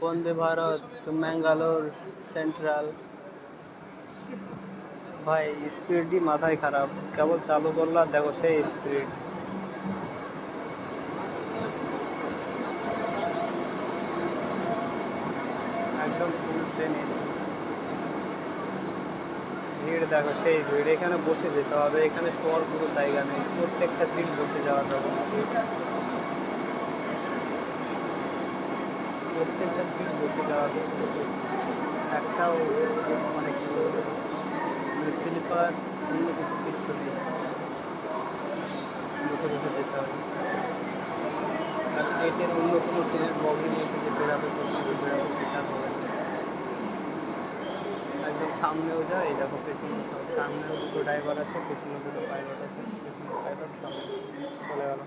Vande Bharat Mangalore central. ভাই স্পিডই মাথায় খারাপ, কেবল চালু করলাম দেখো সেই স্পিড। একদম ফুল ট্রেন এসি, ভিড় দেখো সেই ভিড়। এখানে বসে যেতে হবে, এখানে শোয়ার পুরো জায়গা নেই, প্রত্যেকটা সিট বসে যাওয়া যাবে, প্রত্যেকটা সিট বসে যাওয়া যাবে, একটাও মানে কি বলবো স্লিপার অন্য কিছু কিচ্ছু নেই, বসে বসে যেতে হবে। আর এটের অন্য কোনো ট্রেনের বগি নিয়ে থেকে বেরাবে তো কিছু বেরাবে সেটা হবে না। একদম সামনেও যায়, এই দেখো পেছনে সামনেও দুটো ড্রাইভার আছে, পেছনে দুটো পাইলট আছে, পেছনে পাইলট সামনে চলে গেল।